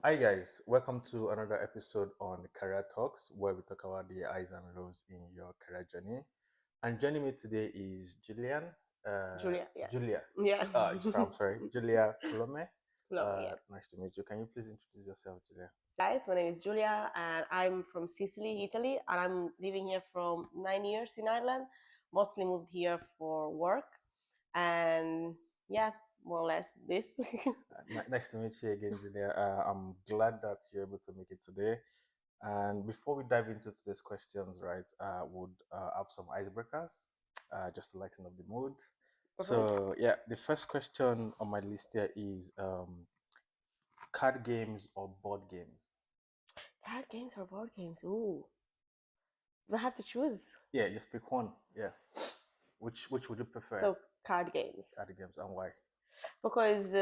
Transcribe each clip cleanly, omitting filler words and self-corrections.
Hi guys, welcome to another episode on Career Talks where we talk about the highs and lows in your career journey. And joining me today is uh, Julia, yeah. Julia. Yeah. I'm sorry, Julia Culoma. Culoma, yeah. Nice to meet you. Can you please introduce yourself, Julia? Guys, my name is Giulia and I'm from Sicily, Italy, and I'm living here from 9 years in Ireland. Mostly moved here for work, and yeah, more or less this. Nice to meet you again, Julia. I'm glad that you're able to make it today. And before we dive into today's questions, right, would have some icebreakers just to lighten up the mood. Mhm. So, yeah, the first question on my list here is card games or board games? Card games or board games? Ooh, we have to choose. Yeah, just pick one. Yeah. Which would you prefer? So card games. Card games and why? Because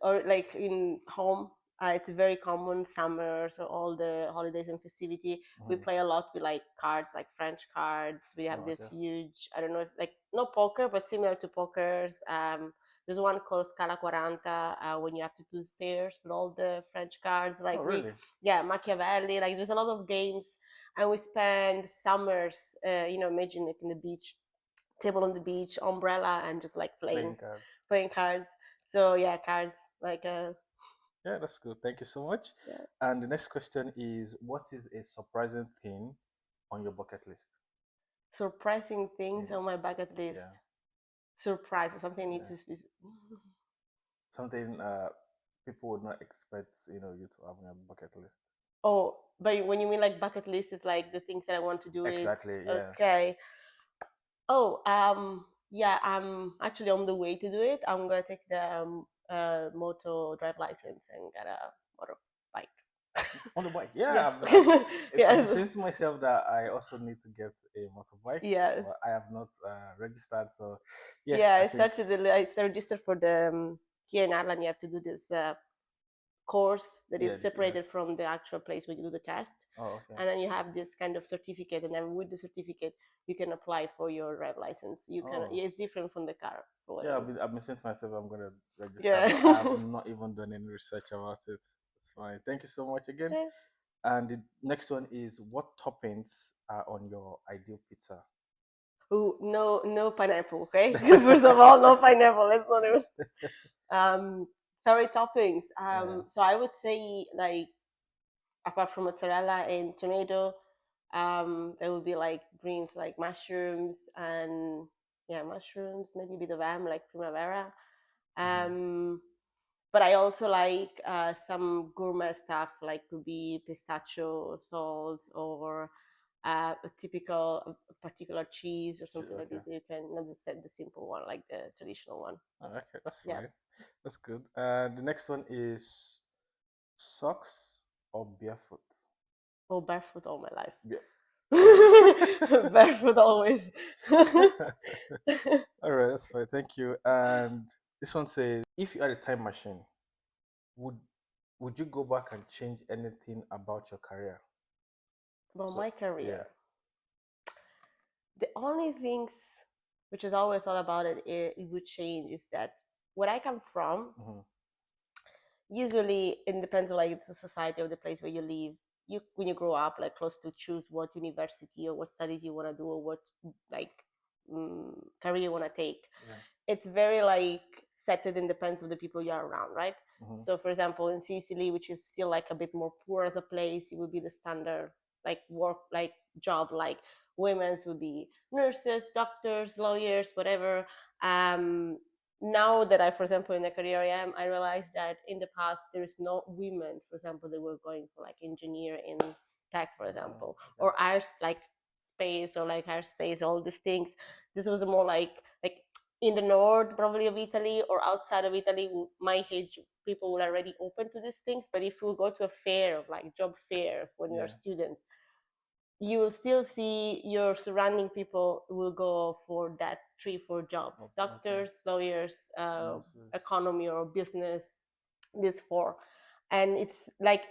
or like in home, it's very common summers or all the holidays and festivity. We Mhm. play a lot with like cards, like French cards. We have Oh, this okay. huge, I don't know if like not poker but similar to pokers. There's one called Scala 40, when you have to do stairs with all the French cards, Oh, like we, really? yeah, Machiavelli, like there's a lot of games. And we spend summers, imagine it in the beach, table on the beach, umbrella, and just like Playing cards. playing cards. So yeah, cards like Yeah, that's good. Thank you so much. yeah. And the next question is what is a surprising thing on your bucket list? Surprising things Yeah. on my bucket list. Yeah. Surprise or something I need Yeah. to. Something people would not expect, you to have on your bucket list. Oh, but when you mean like bucket list, it's like the things that I want to do it. Exactly, yeah. Okay. Oh, yeah, I'm actually on the way to do it. I'm gonna take the moto drive license and get a motorbike. On the bike. Yeah, Yes. I've been Yes. saying to myself that I also need to get a motorbike, Yes. but I have not registered. So, yeah, Yeah, I think. I registered for the here in Ireland. You have to do this course that Yeah, is yeah. separated from the actual place where you do the test, Oh, okay. and then you have this kind of certificate, and then with the certificate you can apply for your drive license. You can, Oh, yeah, it's different from the car for yeah. whatever. I've been saying to myself I'm gonna register, Yeah. but I have not even done any research about it. It's fine. Thank you so much again. Yeah. And the next one is what toppings are on your ideal pizza? Ooh, no pineapple. Okay, first of all, no pineapple. Let's not even. Um, sorry, toppings. Yeah. So I would say like apart from mozzarella and tomato, there would be like greens like mushrooms and yeah, mushrooms, maybe a bit of ham like primavera. Hmm. Um, but I also like some gourmet stuff like could be pistachio sauce or a typical a particular cheese or something like Okay. this. You can not just set the simple one like the traditional one. Oh, okay, that's Yeah. fine. That's good. And the next one is socks or barefoot? Oh, barefoot all my life. Yeah. Barefoot always. All right, that's fine. Thank you. And this one says, if you had a time machine, would would you go back and change anything about your career? About So, my yeah. career, the only things which is always thought about it would change is that where I come from, Hmm. usually it depends on like it's a society or the place where you live. You when you grow up, like close to choose what university or what studies you want to do or what like career you want to take. Yeah. It's very like set it and depends on the people you're around, right? Hmm. So for example in Sicily, which is still like a bit more poor as a place, it would be the standard like work like job like women's would be nurses, doctors, lawyers, whatever. Now that I, for example, in the career I am, I realized that in the past there is no women, for example, they were going for like engineer in tech, for Oh, example, okay. or like space or like airspace, all these things. This was more like in the north probably of Italy or outside of Italy, my age people were already open to these things. But if you go to a fair, like job fair when you're a Yeah. student, you will still see your surrounding people will go for that 3 4 jobs: Okay. doctors, lawyers, Nurses. economy or business, this four. And it's like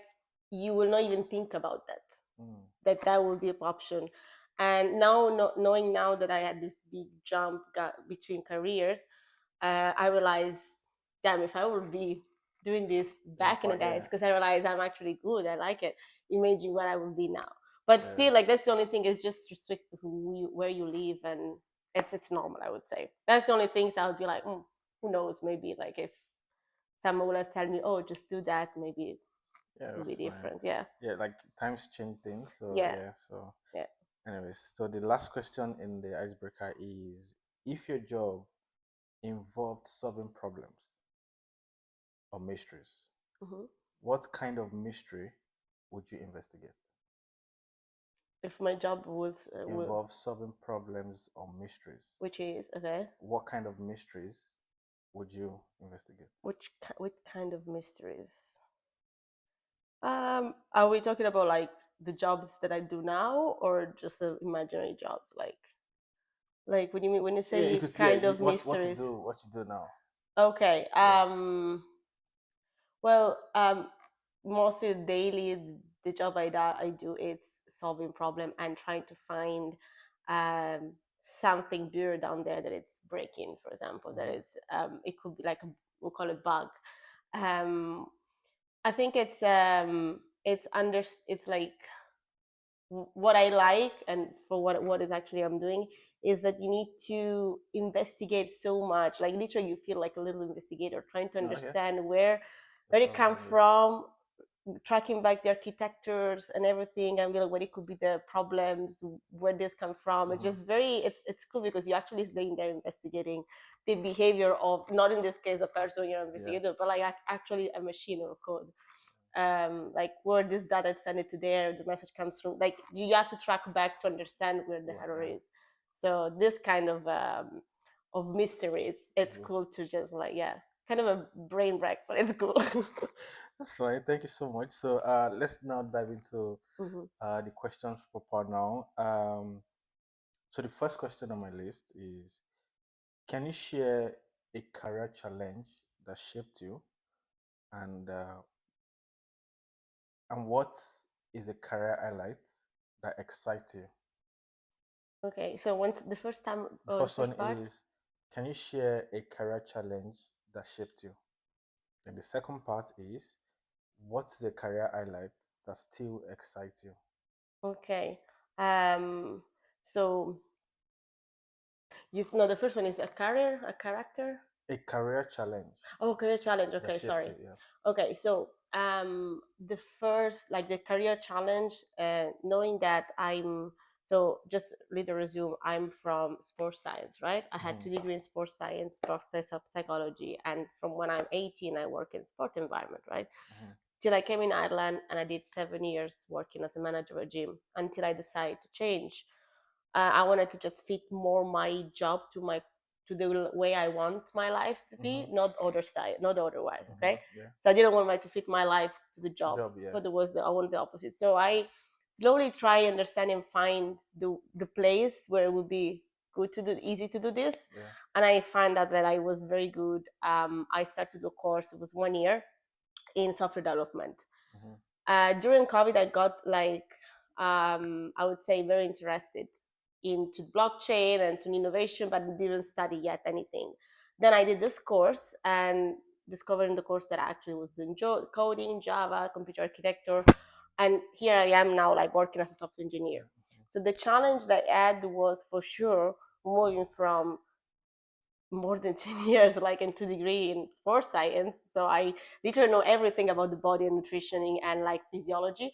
you will not even think about Mm. that will be an option. And now knowing now that I had this big jump between careers, I realized, damn, if I would be doing this in the back in the part. days Yeah, because I realized I'm actually good. I like it. Imagine what I will be now. But yeah, still, like that's the only thing is just restrict where you live, and it's normal. I would say that's the only things I would be like, who knows? Maybe like if someone would have told me, oh, just do that, maybe yeah. it It would be was fine. different. Yeah, Yeah, like times change things. So yeah, yeah. So, yeah. anyways, so the last question in the icebreaker is: if your job involved solving problems or mysteries, Hmm. what kind of mystery would you investigate? If my job was, Involve solving problems or mysteries. which is okay, What kind of mysteries would you investigate? what kind of mysteries? Are we talking about like the jobs that I do now, or just the imaginary jobs? Like when you mean when you Yeah, you say could see kind of what you mysteries? do, what you do now. Okay. Yeah. Well, mostly daily, the job I do it's solving problem and trying to find something bigger down there that it's breaking. For example, that Hmm. it could be like we'll call it bug. Um, I think it's like what I like and for what is actually I'm doing is that you need to investigate so much. Like literally, you feel like a little investigator trying to Okay. understand The where it come problem is. from, tracking back the architectures and everything, and be like, what it could be the problems, where this come from. It's Hmm. just very it's cool because you actually staying there investigating the behavior of not in this case a person you're Yeah. investigating, but like actually a machine or code, like where this data is sent to there, the message comes from. Like you have to track back to understand where the Yeah. error Yeah. is. So this kind of mysteries, it's Mhm. cool to just like yeah, kind of a brain break, but it's cool. That's fine. Thank you so much. So let's now dive into Hmm. the questions proper now. So the first question on my list is: can you share a career challenge that shaped you, and what is a career highlight that excites you? Okay, so once the first time, The oh, the first one first part. is: can you share a career challenge that shaped you? And the second part is: what is a career highlight that still excites you? Okay, um, so you know the first one is a career, a character. A career challenge Oh, career challenge. that Okay, shaped sorry. you. Yeah. Okay, so the first like the career challenge, knowing that I'm so just little resume. I'm from sports science, right? I had Hmm. 2 degrees in sports science, birthplace of psychology, and from when I'm 18, I work in sport environment, right? Hmm. Till I came in Ireland and I did 7 years working as a manager at a gym until I decided to change. I wanted to just fit more my job to the way I want my life to Hmm. be, not other side, not otherwise. Hmm. Okay, Yeah. so I didn't want my to fit my life to the job, Job. Yeah. but I wanted the opposite. So I slowly try understand and find the place where it would be good to do, easy to do this, Yeah. and I find out that I was very good. I started the course. It was 1 year in software development. Hmm. During COVID, I got like I would say very interested into blockchain and to innovation, but didn't study yet anything. Then I did this course and discovered in the course that I actually was doing coding, Java, computer architecture, and here I am now like working as a software engineer. So the challenge that I had was for sure moving from more than 10 years like in 2 degree in sports science, so I literally know everything about the body and nutrition and like physiology,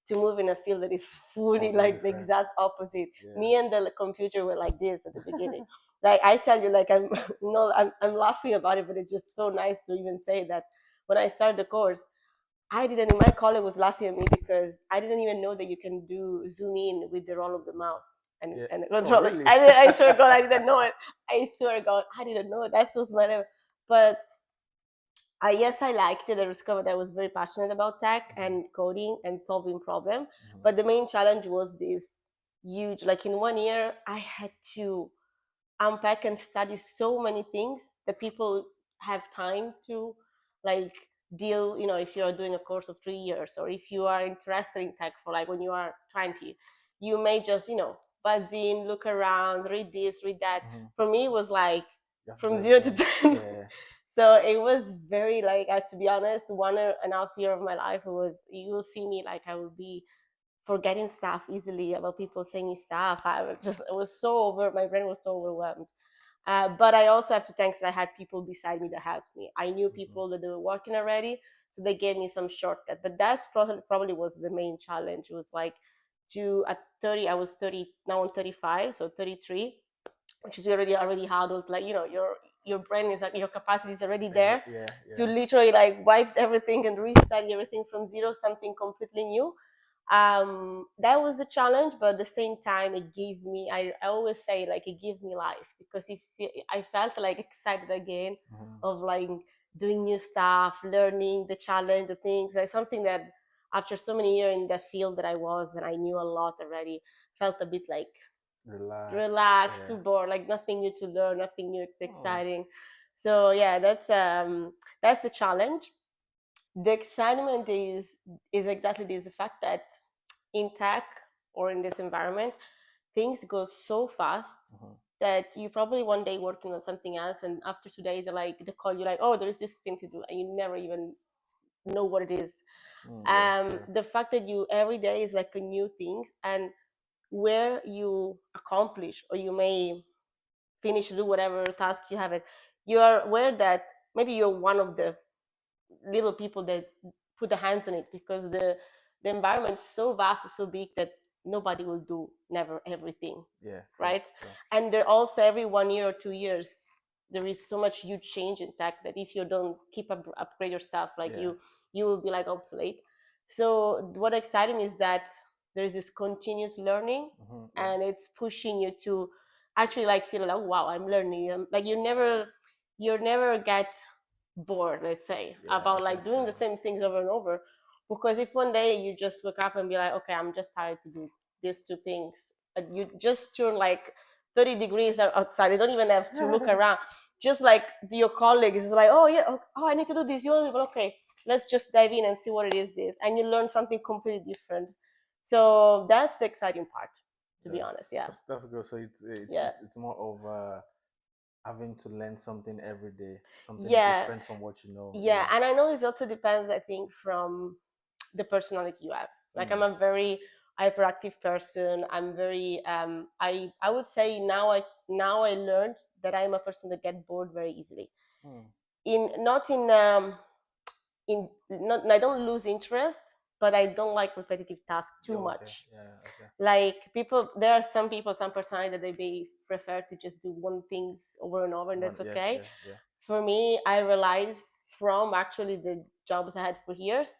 to move in a field that is fully Completely like the different. exact opposite. Yeah. Me and the computer were like this at the beginning. Like I tell you, like I'm no I'm laughing about it, but it's just so nice to even say that when I started the course, I didn't. My colleague was laughing at me because I didn't even know that you can do zoom in with the roll of the mouse Yeah. and Oh, control it. really? I swear to God, I didn't know it. I swear to God, I didn't know it. That was my name. But yes, I liked it. I discovered I was very passionate about tech Hmm. and coding and solving problem. Hmm. But the main challenge was this huge. Like in 1 year, I had to unpack and study so many things that people have time to like deal. If you're doing a course of 3 years, or if you are interested in tech for like when you are 20, you may just buzz in, look around, read this, read that. Hmm. For me it was like You have to do from zero to everything. 10. Yeah. So it was very like, to be honest, 1.5 year of my life was, you will see me like I will be forgetting stuff easily about people saying me stuff. It was so my brain was so overwhelmed. But I also have to thank that I had people beside me that helped me. I knew Mhm. people that they were working already, so they gave me some shortcut. But that's probably was the main challenge. It was like, to at 30, I was 30, now I'm 35, so 33, which is already adult. Like, your brain is like, your capacity is already there Yeah, to yeah. literally like wipe everything and restart everything from zero, something completely new. That was the challenge, but at the same time it gave me, I always say, like, it gave me life, because if I felt like excited again Mhm. of like doing new stuff, learning the challenge, the things, like something that after so many years in the field that I was, and I knew a lot already, felt a bit like Relaxed. relaxed, Yeah. too bored, like nothing new to learn, nothing new Oh. exciting. So yeah, that's the challenge. The excitement is exactly this, the fact that in tech or in this environment, things go so fast Mhm. that you probably one day working on something else, and after 2 days they call you like, oh, there's this thing to do, and you never even know what it is. Yeah, true. The fact that you every day is like a new things, and where you accomplish or you may finish do whatever task you have it, you are aware that maybe you're one of the little people that put the hands on it, because the environment is so vast, so big, that nobody will do never everything, Yeah, true, right? true. And there also every 1 year or 2 years there is so much huge change in tech that if you don't keep upgrade yourself, like Yeah. you will be like obsolete. So what exciting is that there's this continuous learning, Yeah. and it's pushing you to actually like feel like, oh, wow, I'm learning. Like you never get bored, let's say, Yeah, I about can like doing the feel. same things over and over. Because if one day you just wake up and be like, okay, I'm just tired to do these two things, and you just turn like 30 degrees outside, you don't even have to look around. Just like your colleagues is like, oh yeah, oh, I need to do this. You only, well, okay, let's just dive in and see what it is this, and you learn something completely different. So that's the exciting part, to be Yeah, honest. Yeah, that's good. So yeah, it's more of having to learn something every day, something yeah, different from what you know. yeah. Yeah. And I know it also depends, I think, from the personality you have. Like, I'm Mm. a very hyperactive person. I'm very I would say now I learned that I'm a person that get bored very easily. Mm. In not in not I don't lose interest, but I don't like repetitive tasks too Yeah, okay. much. Yeah, okay. Like, people, there are some people, some personality that they may prefer to just do one things over and over, and One. that's Yeah, okay. yeah, yeah. For me, I realized from actually the jobs I had for years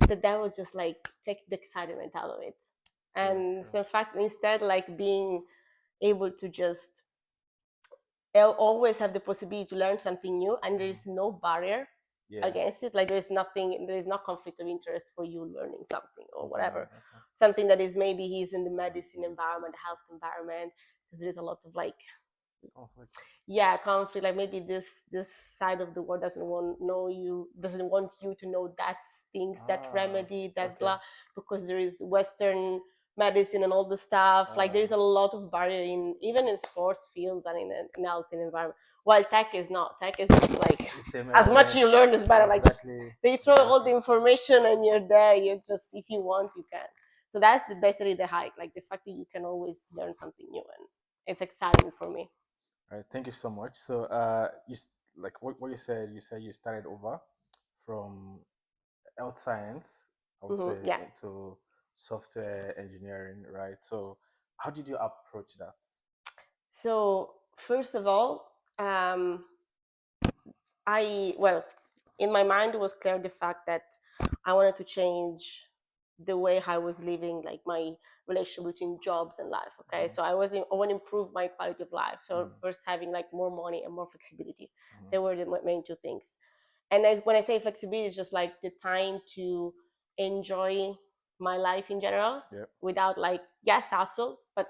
that was just like take the excitement out of it. True, And true. so in fact, instead, like, being able to just always have the possibility to learn something new, and there Mhm. is no barrier Yeah. against it. Like, there is no conflict of interest for you learning something or Something new. whatever. Okay. Something that is, maybe he's in the medicine environment, the health environment, because there is a lot of like, Conflict. yeah, conflict. Like, maybe this side of the world doesn't want you to know that things, that Ah, remedy, that okay. blah, because there is Western medicine and all the stuff. Like, there is a lot of barrier in, even in sports fields and in an health environment. While tech is not. Tech is just like, The same as much everywhere. you learn is better. Like, Exactly. they throw all the Exactly. information and you're there. You just, if you want, you can. So that's basically the hike. Like, the fact that you can always learn something new, and it's exciting for me. All right. Thank you so much. So, like what you said you started over from health science, I would say, Yeah. into software engineering, right? So, how did you approach that? So first of all, well, in my mind it was clear the fact that I wanted to change the way I was living, like my relationship between jobs and life. Okay, Mhm. so I want to improve my quality of life. So Mm. first, having like more money and more flexibility. Mhm. They were the main two things. And when I say flexibility, it's just like the time to enjoy my life in general, Yep. without like, yes, hustle, but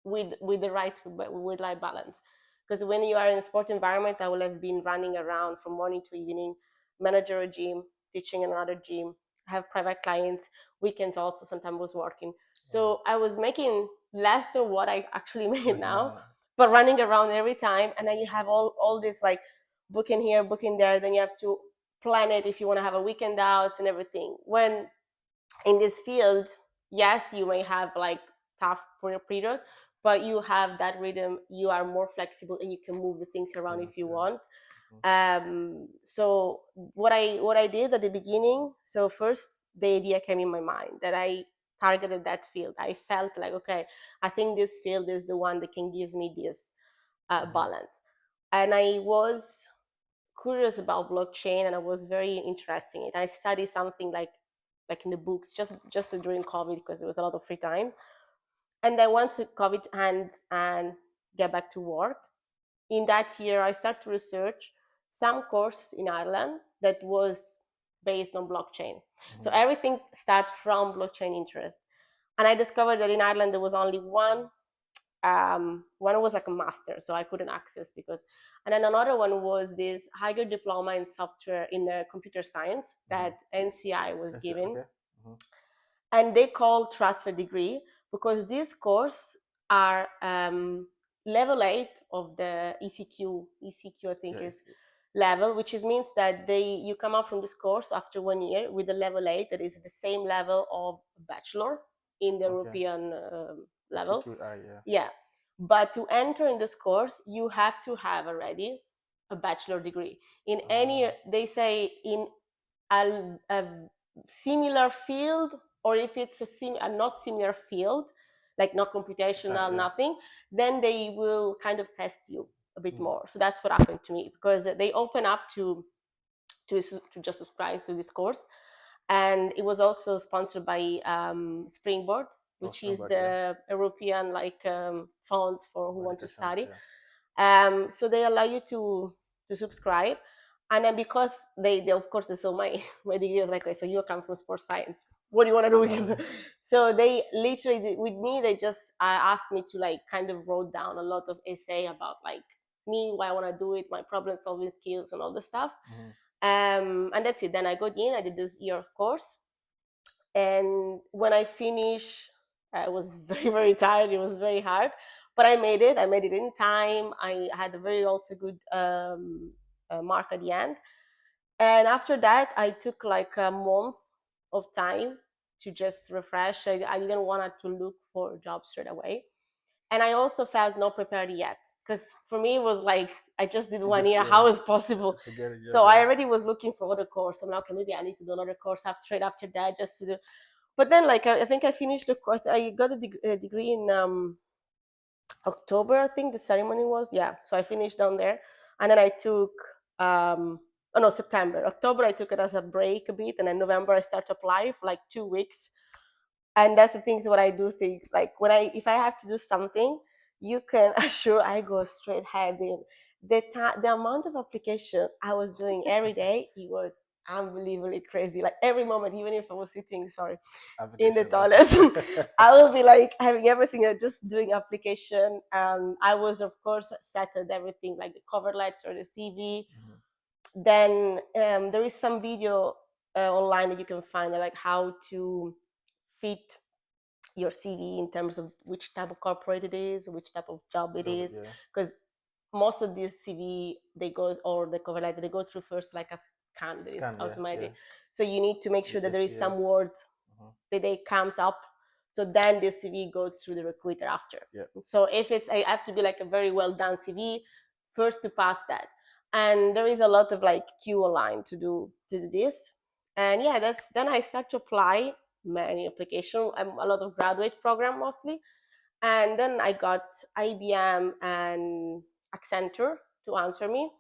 with the right with life balance. Because when you are in a sport environment, I will have been running around from morning to evening, manager a gym, teaching another gym, have private clients, weekends also sometimes was working. Wow. So I was making less than what I actually made But now, now, but running around every time. And then you have all this like booking here, booking there. Then you have to plan it if you want to have a weekend out and everything. When in this field, yes, you may have like tough period, but you have that rhythm. You are more flexible and you can move the things around Things, if you yeah. want. So what I did at the beginning, so first the idea came in my mind that I targeted that field. I felt like, okay, I think this field is the one that can give me this balance. And I was curious about blockchain and I was very interested in it. I studied something like in the books just during COVID because there was a lot of free time. And then once COVID ends and get back to work, in that year I started to research some course in Ireland that was based on blockchain. So everything started from blockchain interest. And I discovered that in Ireland there was only one was like a master, so I couldn't access because, and then another one was this higher diploma in software in computer science that NCI was giving. Okay. And they call transfer degree because these courses are level 8 of the ECQ I think is level, which means that you come out from this course after 1 year with the level 8 that is the same level of bachelor in the European level. TQI, Yeah, but to enter in this course you have to have already a bachelor degree in any, they say, in a similar field, or if it's a not similar field, like not computational, nothing, then they will kind of test you a bit more. So that's what happened to me, because they open up to just subscribe to this course. And it was also sponsored by Springboard, which is the European fund for who want to study. So they allow you to subscribe. And then because they of course they saw my degree, was like, okay, so you come from sports science, what do you want to do with it? So they literally with me, they just asked me to like kind of wrote down a lot of essay about like me, why I want to do it, my problem solving skills and all the stuff. And that's it. Then I got in, I did this year course. And when I finished, I was very, very tired. It was very hard, but I made it. I made it in time. I had a very also good mark at the end. And after that, I took like a month of time to just refresh. I didn't want to look for a job straight away. And I also felt not prepared yet, because for me it was like I just did 1 year. How is possible? So I already was looking for other course. I'm like, okay, maybe I need to do another course straight after that just to do. But then, like, I think I finished the course. I got a degree in October, I think the ceremony was. Yeah, so I finished down there, and then I took September, October. I took it as a break a bit, and then November I started to apply for like 2 weeks. And that's the things what I do think, like if I have to do something, you can assure I go straight head in. The amount of application I was doing every day, it was unbelievably crazy. Like every moment, even if I was sitting in the toilet, I will be like having everything, just doing application. And I was of course settled everything, like the cover letter, the CV. Then there is some video online that you can find, like how to fit your CV in terms of which type of corporate it is, which type of job it is, because most of these CV they go, or the cover letter, they go through first like a scan that is automatic. So you need to make sure that there is some words that they comes up. So then the CV goes through the recruiter after. So if it's, I have to be like a very well done CV first to pass that. And there is a lot of like queue online to do this. And yeah, then I start to apply many applications, a lot of graduate program mostly. And then I got IBM and Accenture to answer me.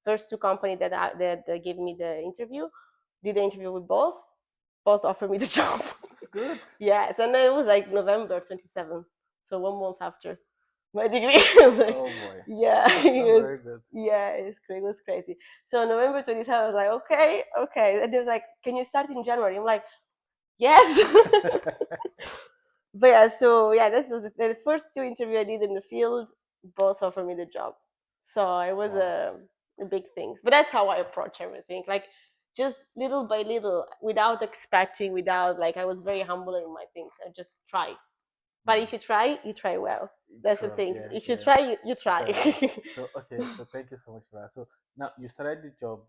First two companies that gave me the interview, did the interview with both offered me the job. That's good. Yes, and then it was like November 27th, so 1 month after my degree. Like, oh boy. Yeah, very good. Yeah, it was crazy. So November 27th, I was like, okay. And it was like, can you start in January? I'm like, yes. But yeah, so yeah, this is the first two interviews I did in the field. Both offered me the job, so it was a big thing. But that's how I approach everything, like just little by little, without expecting, without like, I was very humble in my things. I just tried. But if you try well. That's the True. thing. Yeah, If you yeah. try, you You try. try well. So okay, so thank you so much for that. So now you started the job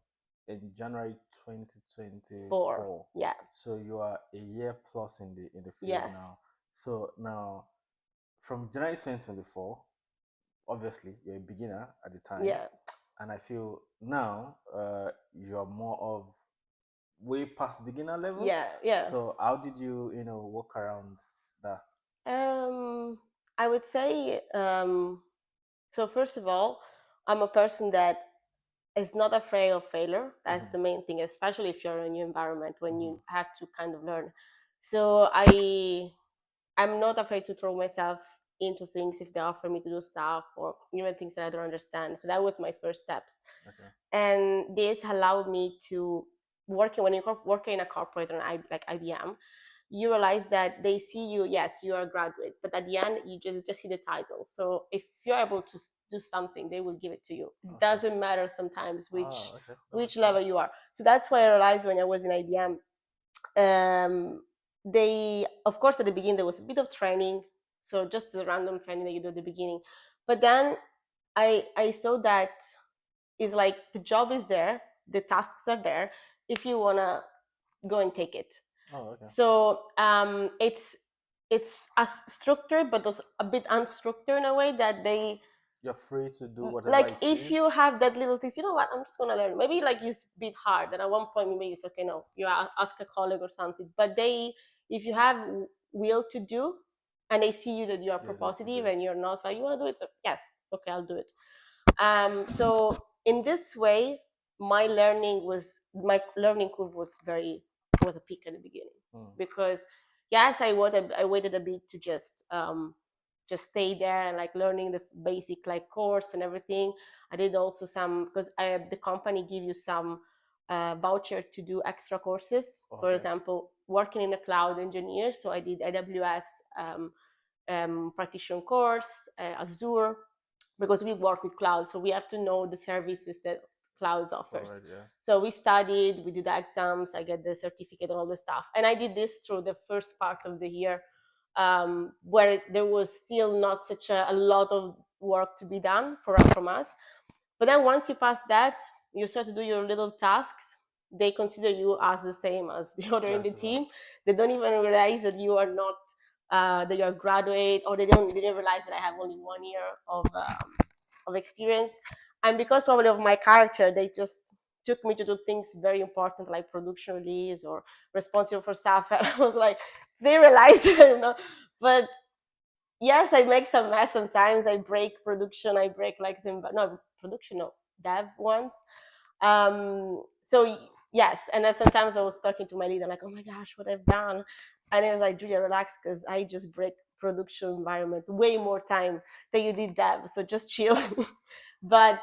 in January Four. 2024. Yeah. So you are a year plus in the field Yes. now. So now from January 2024, obviously you're a beginner at the time, Yeah. and I feel now you're more of way past beginner level. Yeah. Yeah. So how did you work around that? Um, I would say, so first of all, I'm a person that is not afraid of failure. That's Hmm. the main thing, especially if you're in a new environment when Hmm. you have to kind of learn. So I'm not afraid to throw myself into things if they offer me to do stuff or even things that I don't understand. So that was my first steps. Okay. And this allowed me to working when you're working in a corporate or like IBM, you realize that they see you, yes, you are a graduate, but at the end you just see the title. So if you're able to do something, they will give it to you. It Okay. doesn't matter sometimes Ah, okay. That which makes level sense. you are. So that's why I realized when I was in IBM, they, of course, at the beginning there was a bit of training, so just the random training that you do at the beginning, but then I saw that is like the job is there, the tasks are there, if you want to go and take it. Oh, okay. So it's as structured but also a bit unstructured in a way that they, You're free to do whatever like, it if you is. have that little things, you know what, I'm just gonna learn, maybe like it's a bit hard, and at one point maybe it's okay, no, you ask a colleague or something, but they, if you have will to do and they see you that you are Yeah, need to do propositive it. and you're not like, you want to do it, so yes, okay, I'll do it. So in this way, my learning curve was a peak at the beginning, Mm. because yes, I waited a bit to just stay there and like learning the basic like course and everything. I did also some, because the company give you some voucher to do extra courses. For Okay. example, working in a cloud engineer, so I did AWS partition course, Azure, because we work with cloud, so we have to know the services that clouds offers. Provide, yeah. So we studied, we did the exams, I get the certificate and all the stuff, and I did this through the first part of the year, where there was still not such a lot of work to be done from us. But then once you pass that, you start to do your little tasks. They consider you as the same as the other in the Exactly. Yeah. team. They don't even realize that you are not that you're a graduate, or they didn't realize that I have only 1 year of experience. And because probably of my character, they just took me to do things very important like production release or responsible for stuff. And I was like, they realized, But yes, I make some mess sometimes. I break production. I break like some, no production, no dev ones. So yes, and then sometimes I was talking to my leader like, oh my gosh, what I've done, and it was like, Julia, relax, because I just break production environment way more time than you did dev. So just chill. But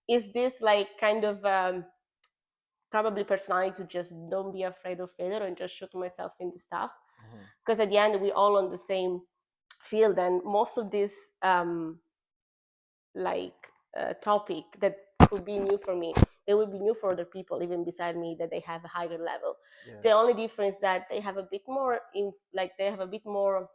is this like kind of probably personality to just don't be afraid of failure and just shoot myself in the stuff? Hmm. Because at the end we all on the same field, and most of this like topic that could be new for me, they will be new for other people even beside me that they have a higher level. Yeah. The only difference that they have a bit more they have a bit more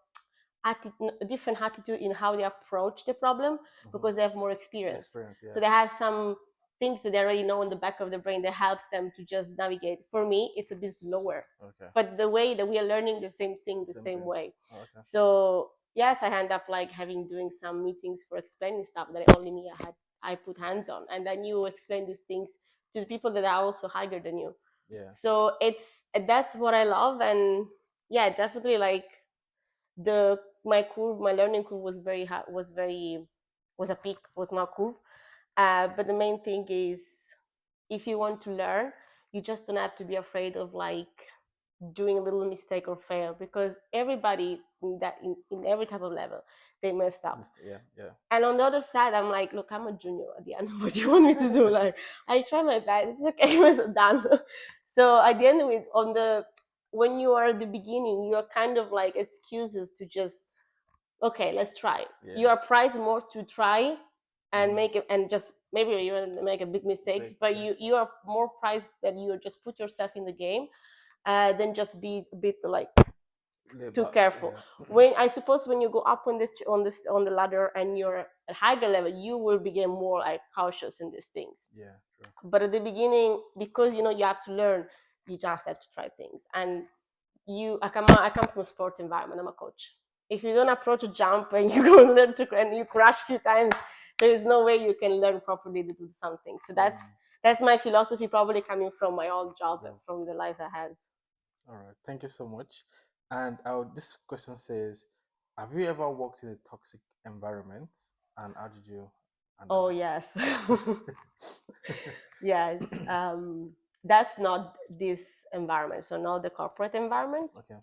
a different attitude in how they approach the problem, Hmm. because they have more experience. Experience. So Yeah. they have some things that they already know in the back of their brain that helps them to just navigate. For me, it's a bit slower, Okay. but the way that we are learning the same thing the Same same thing. way. Oh, okay. So yes, I end up like having doing some meetings for explaining stuff that only me I put hands on, and then you explain these things to the people that are also higher than you. Yeah. So that's what I love. And yeah, definitely like my learning curve was very high, was a peak, was not curve. But the main thing is, if you want to learn, you just don't have to be afraid of like doing a little mistake or fail, because everybody in every type of level, they messed up. Yeah. Yeah. And on the other side, I'm like, look, I'm a junior at the end. What do you want me to do? Like, I try my best. It's okay. It's done. So at the end of it, when you are at the beginning, you are kind of like excuses to just, okay, let's try. Yeah. You are prized more to try and Mhm. make it, and just maybe you make a big mistakes, Mistake. but Yeah. you are more prized that you just put yourself in the game than just be a bit like too careful. Yeah. When I suppose when you go up on the ladder and you're at higher level, you will begin more like cautious in these things. Yeah, true. But at the beginning, because you have to learn, you just have to try things. And I come from a sport environment. I'm a coach. If you don't approach a jump and you go and learn to and you crash a few times, there is no way you can learn properly to do something. So that's my philosophy, probably coming from my old job and Yeah. from the lives I had. All right. Thank you so much. And this question says, have you ever worked in a toxic environment, and how did you handle Oh it? yes. Yes. That's not this environment, so not the corporate environment, Okay.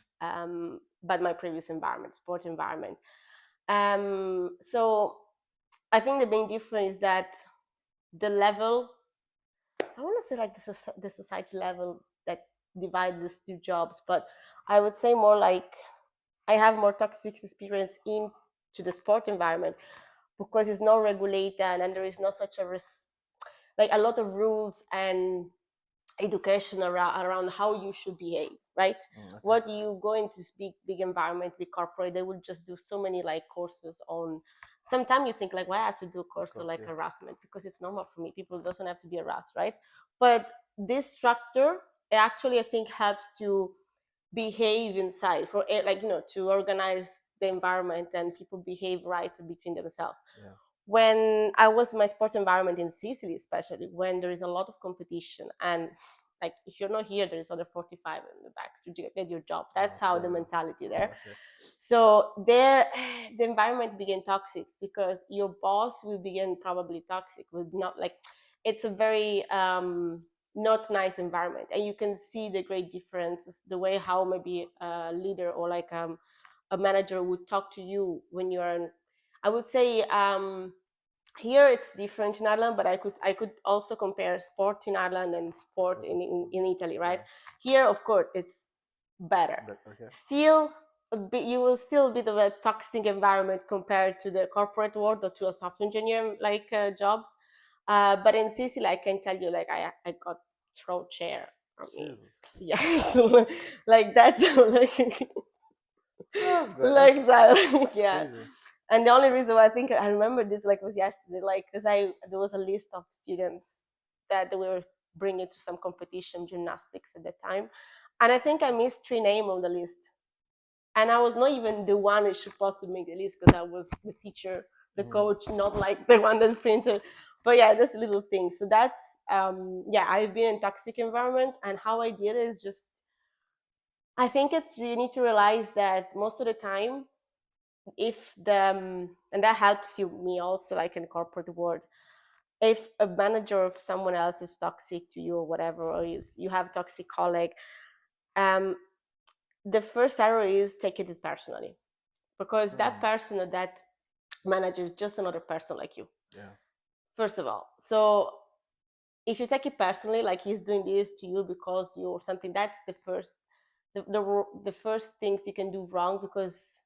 but my previous environment, sport environment. So I think the main difference is that the level, I want to say like the society level that divide these two jobs, but I would say more like I have more toxic experience into the sport environment because it's not regulated and there is not such a like a lot of rules and education around how you should behave, right? Okay. What you go into this big environment, big corporate, they will just do so many like courses on. Sometimes you think like, why I have to do a Of course on course, like yeah. harassment, because it's normal for me. People doesn't have to be harassed, right? But this structure actually I think helps to behave inside for like to organize the environment and people behave right between themselves. Yeah. When I was in my sport environment in Sicily, especially when there is a lot of competition and like if you're not here, there is other 45 in the back to get your job. That's how the Fair enough. mentality there. Okay. So there, the environment began toxic because your boss will begin probably toxic. Will not like, it's a very not nice environment, and you can see the great differences the way how maybe a leader or like a manager would talk to you when you are. I would say here it's different in Ireland, but I could also compare sport in Ireland and sport Versus in Italy, right? yeah. Here, of course, it's better. But okay. Still, you will still be the toxic environment compared to the corporate world or to a software engineer like jobs. But in Sicily, I can tell you, like I got throw chair from me. Jesus. Yes, like that, like Oh god, like that, that's yeah. crazy. And the only reason why I think I remember this like was yesterday, like because I there was a list of students that they were bringing to some competition gymnastics at the time, and I think I missed three names on the list, and I was not even the one who should possibly make the list because I was the teacher, the coach, not like the one that printed. But yeah, that's a little thing. So that's yeah, I've been in toxic environment, and how I did it is just I think it's you need to realize that most of the time if the and that helps you me also like in corporate world, if a manager of someone else is toxic to you or whatever, or is you have a toxic colleague, um the first error is taking it personally, because that person or that manager is just another person like you, Yeah. first of all. So if you take it personally, like he's doing this to you because you or something, that's the first things you can do wrong, because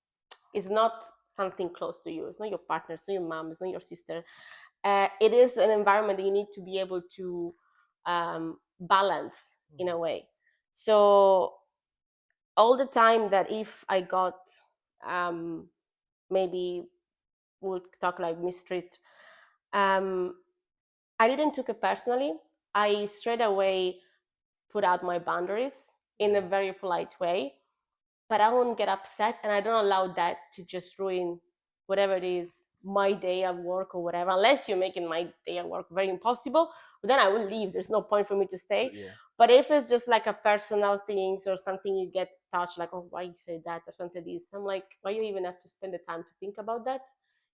it's not something close to you. It's not your partner. It's not your mom. It's not your sister. It is an environment that you need to be able to balance in a way. So all the time that if I got maybe we'll talk like mistreat, um, I didn't took it personally. I straight away put out my boundaries in a very polite way, but I won't get upset, and I don't allow that to just ruin whatever it is, my day at work or whatever, unless you're making my day at work very impossible. But then I will leave. There's no point for me to So stay. yeah. But if it's just like a personal things or something you get touched, like, oh, why you say that or something like this, I'm like, why you even have to spend the time to think about that?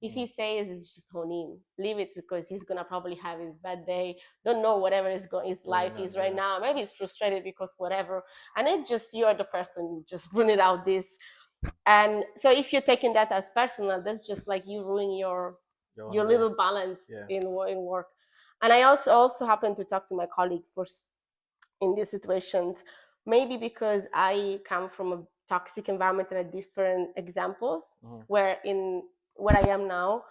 If he says it's just on him, leave it, because he's gonna probably have his bad day. Don't know whatever his life Going on, is right yeah. now. Maybe he's frustrated because whatever, and it's just you're the person just bringing out this. And so if you're taking that as personal, that's just like you ruin Your your own day. little balance Yeah. in work. And I also happen to talk to my colleague for in these situations, maybe because I come from a toxic environment and a different examples, where in what I am now,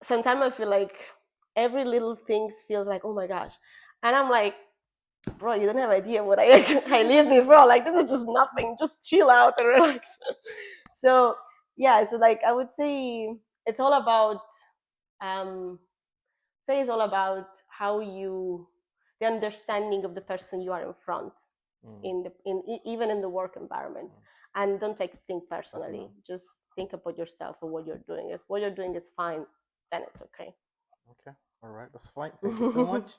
sometimes I feel like every little thing feels like, oh my gosh. And I'm like, bro, you don't have idea what I I lived in, bro. Like this is just nothing. Just chill out and relax. So yeah, so like I would say it's all about um say it's all about how you the understanding of the person you are in front Mm. in the even in the work environment. Mm. And don't take things personally. Personal. Just think about yourself or what you're doing. If what you're doing is fine, then it's okay. Okay. All right. That's fine. Thank you so much.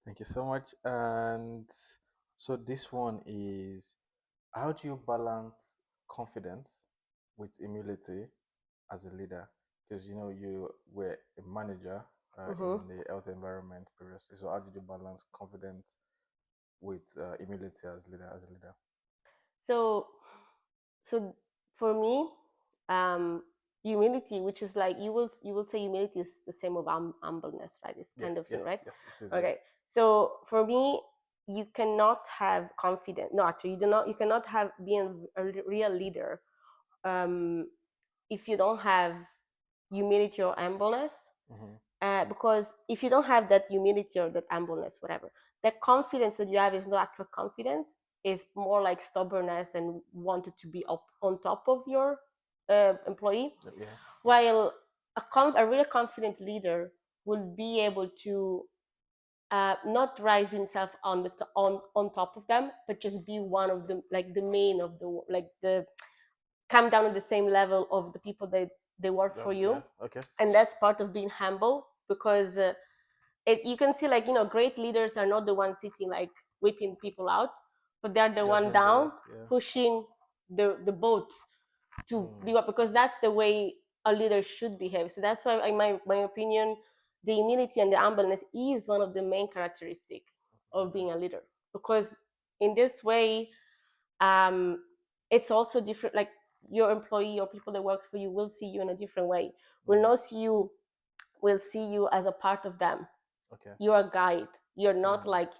Thank you so much. And so this one is, how do you balance confidence with humility as a leader? Because you know you were a manager Hmm. in the health environment previously. So how did you balance confidence with humility as leader? As a leader. So so for me, humility, which is like you will say humility is the same of humbleness, right? It's Yeah. kind of Yeah. same, right? Yes, it is. Yeah. Okay. So for me, you cannot have confidence. No, actually, you do not. You cannot have being a real leader um, if you don't have humility or humbleness. Mm-hmm. Because if you don't have that humility or that humbleness, whatever, that confidence that you have is not actual confidence. It's more like stubbornness and wanted to be up on top of your employee. Yeah. While a really confident leader will be able to not rise himself on on top of them, but just be one of them, like the main of the like the come down at the same level of the people that they work for Yeah. you. Okay. And that's part of being humble because you can see like great leaders are not the ones sitting like whipping people out, but they're the They're one doing the down work. Yeah. pushing the boat to Mm. be up because that's the way a leader should behave. So that's why in my opinion the humility and the humbleness is one of the main characteristic of Okay. being a leader, because in this way um it's also different, like your employee or people that works for you will see you in a different way, will Mm. not see you, will see you as a part of them. Okay. You're a guide, you're not Mm. like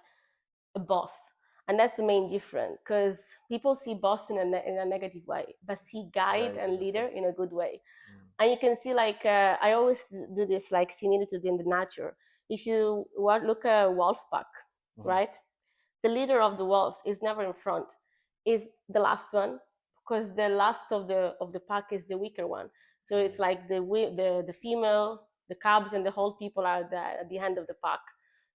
a boss. And that's the main difference, because people see boss in in a negative way but see guide Guide and is a leader person. in a good way. Mm. And you can see like I always do this like similitude in the nature. If you look at a wolf pack, Mm-hmm. right, the leader of the wolves is never in front, is the last one, because the last of the pack is the weaker one. So it's Mm. like the female, the cubs and the whole people are at the end of the pack.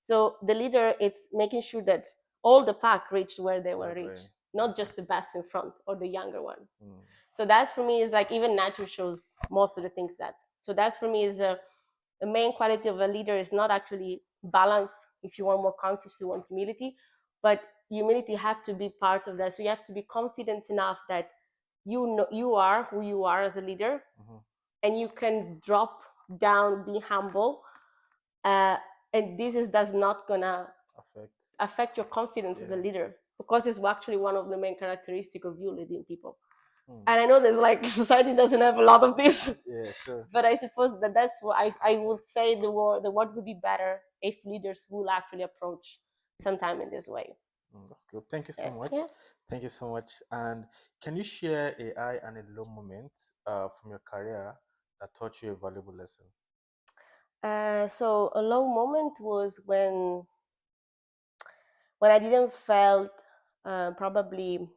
So the leader, it's making sure that all the pack reach where they They're want to reach, going. not Okay. just the best in front or the younger one. Mm. So that's for me is like even nature shows most of the things that. So that's for me is the main quality of a leader is not actually balance. If you want more conscious, you want humility, but humility have to be part of that. So you have to be confident enough that you know you are who you are as a leader, Mm-hmm. and you can drop down, be humble, uh, and this is does not gonna Affect. affect your confidence as a Yeah. leader, because it's actually one of the main characteristics of you leading people. Mm. And I know there's like society doesn't have a lot of this, Yeah. Sure. but I suppose that that's what I would say the word would be better if leaders will actually approach sometime in this way. Mm, that's good. Thank you so Yeah. much. Yeah. Thank you so much. And can you share a high and a low moment from your career that taught you a valuable lesson? So a low moment was when I didn't felt probably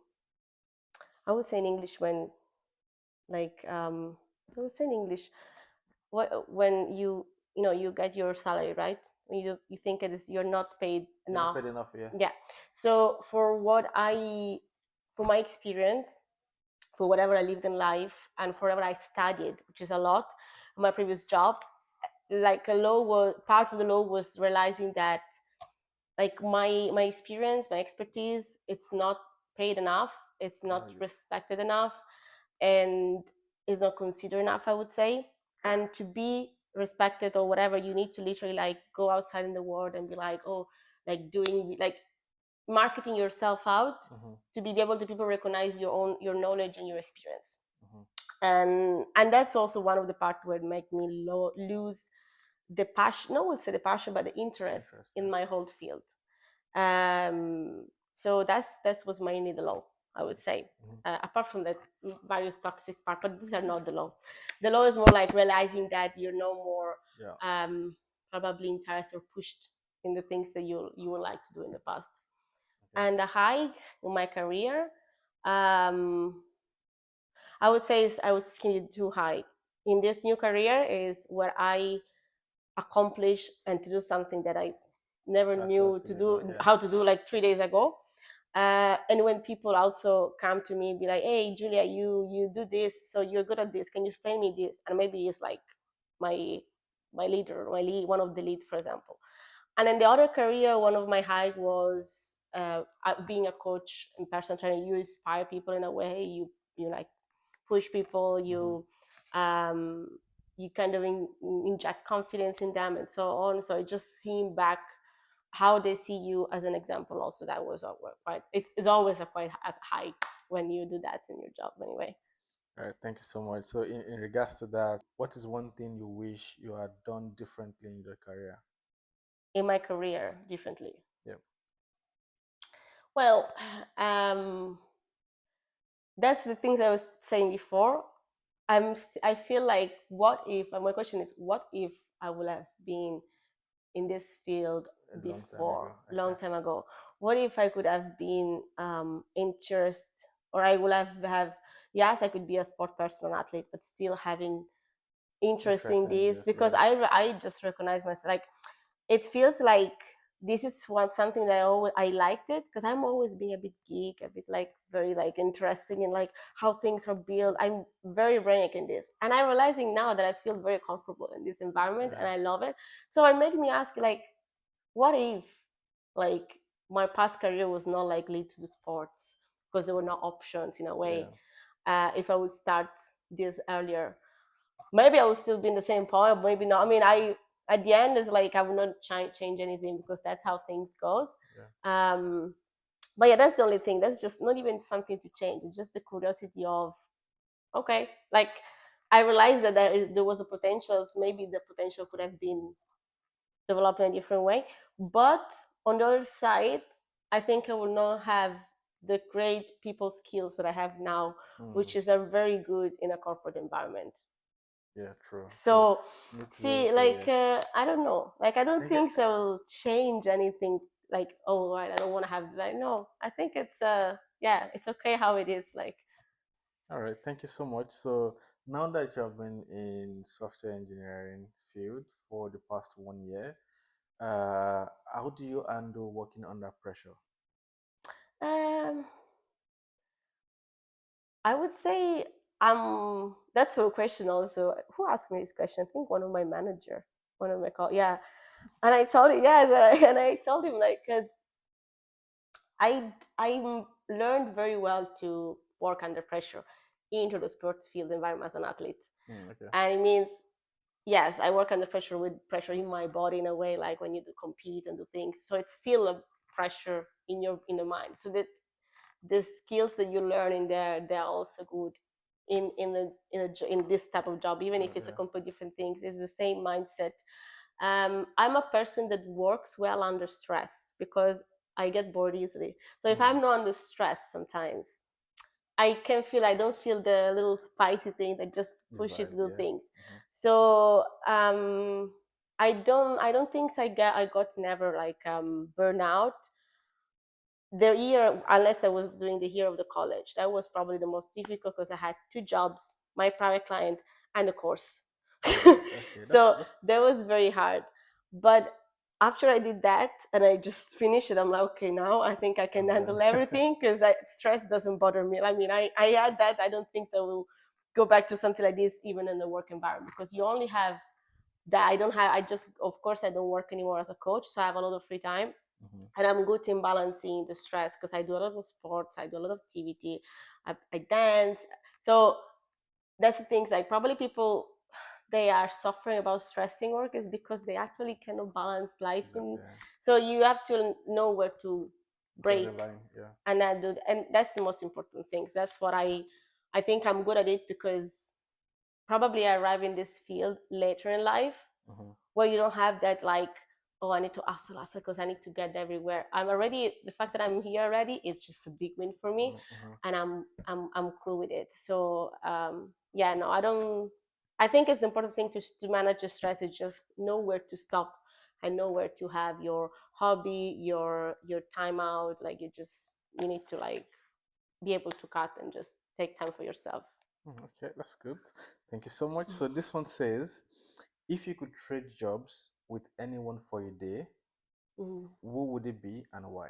I would say in English when like I would say in English when you know you get your salary, right, when you think it is you're not paid You're not enough. paid enough, yeah. Yeah. So for my experience, for whatever I lived in life and for whatever I studied, which is a lot, my previous job, like a law was part of the law was realizing that like my experience, my expertise, it's not paid enough, it's Oh, not yeah. respected enough, and is not considered enough, I would say. And to be respected or whatever, you need to literally like go outside in the world and be like, oh, like doing like marketing yourself out Mm-hmm. to be able to people recognize your knowledge and your experience. Mm-hmm. And that's also one of the part where it make me lose the passion, no, we'll say the passion, but the interest Interest, in yeah. my whole field. So that was mainly the law, I would say. Mm-hmm. Apart from that various toxic part, but these are not the law. The law is more like realizing that you're no more Yeah. probably interested or pushed in the things that you would like to do in the past. Yeah. And the high in my career, um, I would say is I would can you do high in this new career is where I accomplish and to do something that I never I thought knew to to be done. do Yeah. how to do like 3 days ago. And when people also come to me and be like, "Hey, Julia, you do this, so you're good at this. Can you explain me this?" And maybe it's like my my leader, one of the lead, for example. And in the other career, one of my high was being a coach and personal trainer. You inspire people in a way. You like push people. Hmm. Um, you kind of inject confidence in them and so on. So I just seeing back how they see you as an example. Also, that was quite. It's always a quite high when you do that in your job anyway. All right. Thank you so much. So, in regards to that, what is one thing you wish you had done differently in your career? In my career, differently. Yep. Well, that's the things I was saying before. I feel like what if, and my question is, what if I would have been in this field A long time before, ago. long Okay. time ago? What if I could have been interest, or I would have, yes, I could be a sport person or athlete, but still having interest in Interesting in this this. because Yeah. I just recognize myself like it feels like this is one something that I liked it because I'm always being a bit geek, a bit like very like interesting in like how things are built. I'm very brainiac in this, and I'm realizing now that I feel very comfortable in this environment and Yeah. I love it. So it made me ask like, what if like my past career was not like lead to the sports because there were no options in a way. Yeah. If I would start this earlier, maybe I will still be in the same point, maybe not. I mean, I at the end is like I will not change anything because that's how things goes. Yeah. Um, but yeah, that's the only thing. That's just not even something to change. It's just the curiosity of okay, like I realized that there was a potential. So maybe the potential could have been developed in a different way. But on the other side, I think I will not have the great people skills that I have now, Hmm. which is a very good in a corporate environment. Yeah. True. True. So Need to be able see to. like Yeah. I don't know, like I don't Thank you. think so will change anything like oh right, I don't want to have like no, I think it's yeah, it's okay how it is like. All right. Thank you so much. So now that you have been in software engineering field for the past 1 year, how do you handle working under pressure? um I would say that's a question also. Who asked me this question? I think one of my manager, one of my call, yeah. And I told him yes, and I told him like because I learned very well to work under pressure into the sports field environment as an athlete. Hmm, okay. And it means yes, I work under pressure with pressure in my body in a way like when you do compete and do things. So it's still a pressure in the mind. So that the skills that you learn in there, they're also good in this type of job, even if it's a Yeah. completely different things. It's the same mindset. I'm a person that works well under stress because I get bored easily. So if Hmm. I'm not under stress sometimes, I can feel I don't feel the little spicy thing that just The push you to vibe. do Yeah. things. Hmm. So I don't think I got never like burnout the year unless I was doing the year of the college. That was probably the most difficult because I had two jobs, my private client and a course. Okay. So That's that was very hard. But after I did that and I just finished it, I'm like, okay, now I think I can I'm done. handle everything because that stress doesn't bother me. I mean, I had that. I don't think so. I will go back to something like this even in the work environment because you only have that. I don't have. I just, of course, I don't work anymore as a coach, so I have a lot of free time Hmm. and I'm good in balancing the stress because I do a lot of sports, I do a lot of activity, I dance. So that's the things like probably people they are suffering about stressing work is because they actually cannot balance life in. Yeah. So you have to know where to Draw the break line. Yeah. and not do, and that's the most important things. That's what I think I'm good at it because probably I arrive in this field later in life Hmm. where you don't have that like oh I need to hustle because I need to get everywhere. I'm already the fact that I'm here already it's just a big win for me Hmm. and I'm cool with it. So yeah, no, I don't. I think it's the important thing to manage your stress is just know where to stop and know where to have your hobby, your time out. Like you need to like be able to cut and just take time for yourself. Okay, that's good. Thank you so much. So this one says, if you could trade jobs with anyone for a day, Mm. who would it be and why?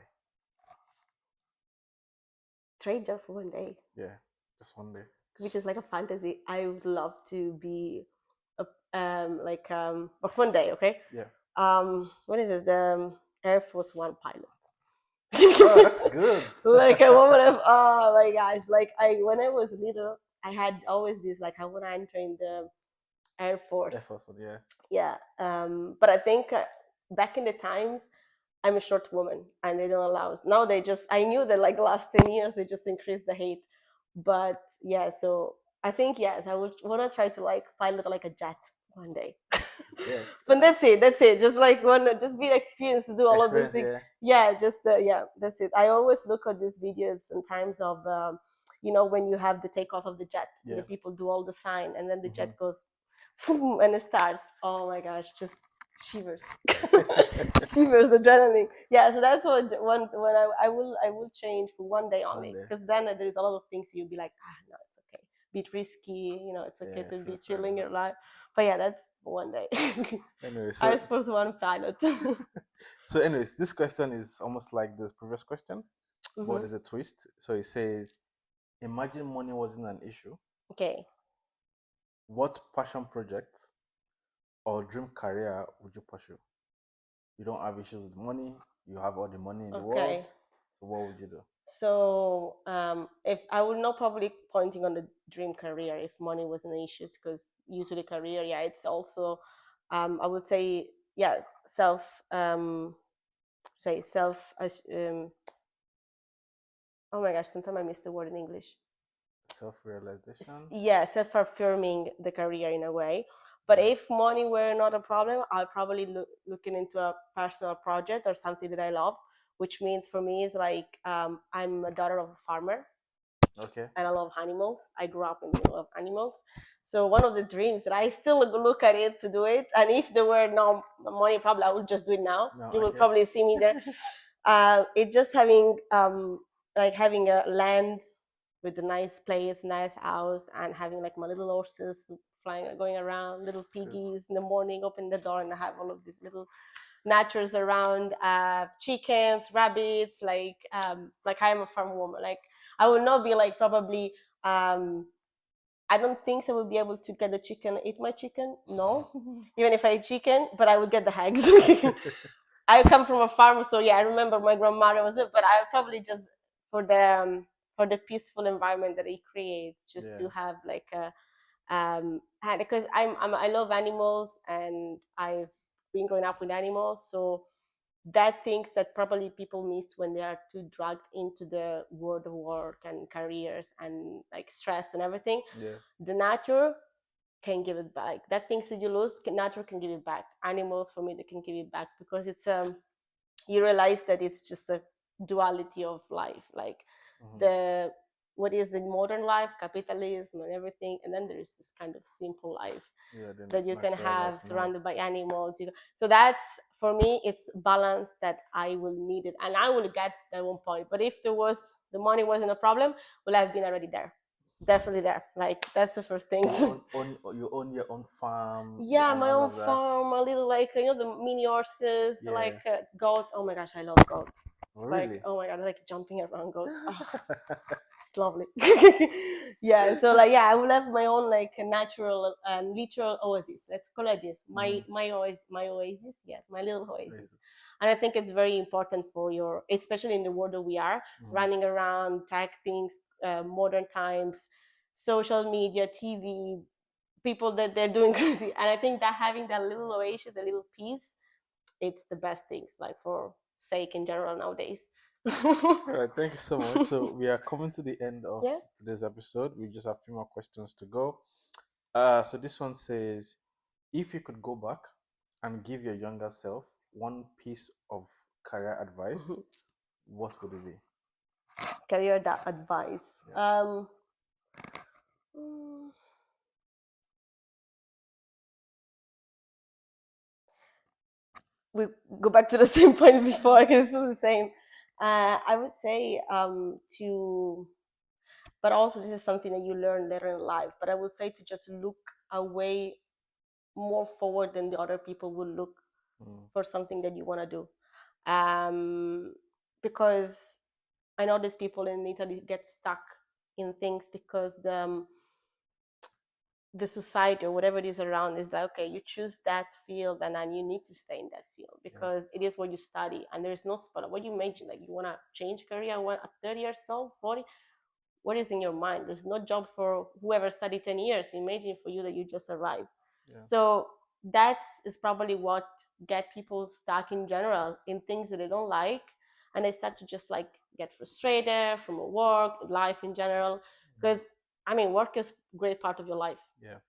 Trade job for one day, Yeah, just one day. which is like a fantasy. I would love to be a of one day. Okay, Yeah. what is it? The Air Force One pilot. Oh, that's good. Like a woman of oh my gosh! Like I when I was little, I had always this like I want to enter in the Air Air Force. Force One, yeah. Yeah, but I think back in the times I'm a short woman and they don't allow us. Now they just, I knew that like the last 10 years they just increased the hate. But yeah, so I think, yes, I would want to try to like pilot like a jet one day. Yeah. But that's it, that's it. Just like one, just be experienced to do all of those Experience, things. yeah. Yeah, just, yeah, that's it. I always look at these videos sometimes of, when you have the takeoff of the jet and Yeah. the people do all the sign and then the Mhm. jet goes and it starts. Oh my gosh, just shivers. Shivers, adrenaline. Yeah, so that's what one when I will change for one day One only, day. because then there is a lot of things you'll be like, no, it's okay, bit risky, it's okay Yeah, to true, be true. chilling your life. But yeah, that's one day. Anyway, I so suppose one pilot. so anyways, this question is almost like this previous question, but Hmm. there's a twist. So it says, imagine money wasn't an issue. Okay. What passion project or dream career would you pursue? You don't have issues with money, you have all the money in the world. Okay. So what would you do? So if I would not probably pointing on the dream career if money was an issue, because usually career, yeah, it's also, I would say, yes, self. Oh my gosh, sometimes I miss the word in English. Self realization? Yeah, self-affirming the career in a way. But Yeah. if money were not a problem, I'll probably looking into a personal project or something that I love, which means for me is like, I'm a daughter of a farmer Okay. and I love animals. I grew up in the middle of animals. So one of the dreams that I still look at it to do it, and if there were no money, probably I would just do it now. No, You will okay. probably see me there. It's just having a land with a nice place, nice house, and having like my little horses flying, going around, little That's good. piggies in the morning, open the door, and I have all of these little natures around, chickens, rabbits, like I'm a farm woman. Like I will not be like probably. I don't think so. I will be able to get the chicken, eat my chicken. No, even if I eat chicken, but I would get the eggs. I come from a farm, so yeah, I remember my grandmother was it, but I probably just for the peaceful environment that it creates, just Yeah. to have like a and because I love animals and I've been growing up with animals, so that things that probably people miss when they are too dragged into the world of work and careers and like stress and everything. Yeah. The nature can give it back. That things that you lose, nature can give it back. Animals, for me, they can give it back because it's you realize that it's just a duality of life, like Mhm. the what is the modern life, capitalism and everything, and then there is this kind of simple life Yeah, the that you can natural life have now. surrounded by animals. So that's for me, it's balance that I will need it, and I will get at one point. But if there was the money wasn't a problem, well, I've been already there, definitely there. Like that's the first thing. You own your own farm, you Yeah, own my all own of that. farm, a little like the mini horses, like Yeah. goat. Oh my gosh, I love goats. Like Really? oh my god, like jumping around goats. Oh, it's lovely. Yeah, so like yeah, I will have my own like a natural and literal oasis. Let's call it this. Mhm. My oasis. Yes, my little oasis. Places. And I think it's very important for especially in the world that we are Mhm. running around, tech things, modern times, social media, TV, people that they're doing crazy. And I think that having that little oasis, the little peace, it's the best things like for sake in general nowadays. All right, thank you so much. So we are coming to the end of Yeah. today's episode. We just have a few more questions to go. So this one says, if you could go back and give your younger self one piece of career advice, what would it be? Career advice. Yeah. Mm, we go back to the same point before because it's the same. I would say to, but also this is something that you learn later in life. But I would say to just look away more forward than the other people will look for something that you want to do. Because I know these people in Italy get stuck in things because the society or whatever it is around is like, okay, you choose that field and then you need to stay in that field because it is what you study and there is no spot. What you imagine, like you want to change career at 30 years old, 40, what is in your mind? There's no job for whoever studied 10 years. Imagine for you that you just arrived. Yeah. So that's is probably what get people stuck in general in things that they don't like, and they start to just like get frustrated from work, life in general. Because I mean, work is a great part of your life. Yeah.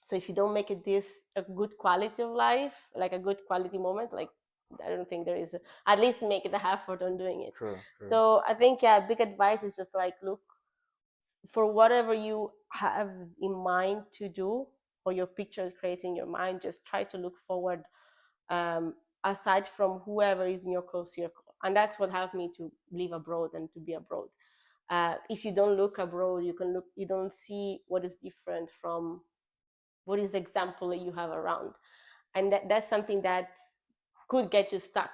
So if you don't make it this a good quality of life, like a good quality moment, like I don't think there is. At least make it a effort on doing it. True. So I think big advice is just like look for whatever you have in mind to do or your picture creates in your mind. Just try to look forward, aside from whoever is in your close circle, and that's what helped me to live abroad and to be abroad. If you don't look abroad, you don't see what is different from what is the example that you have around, and that's something that could get you stuck,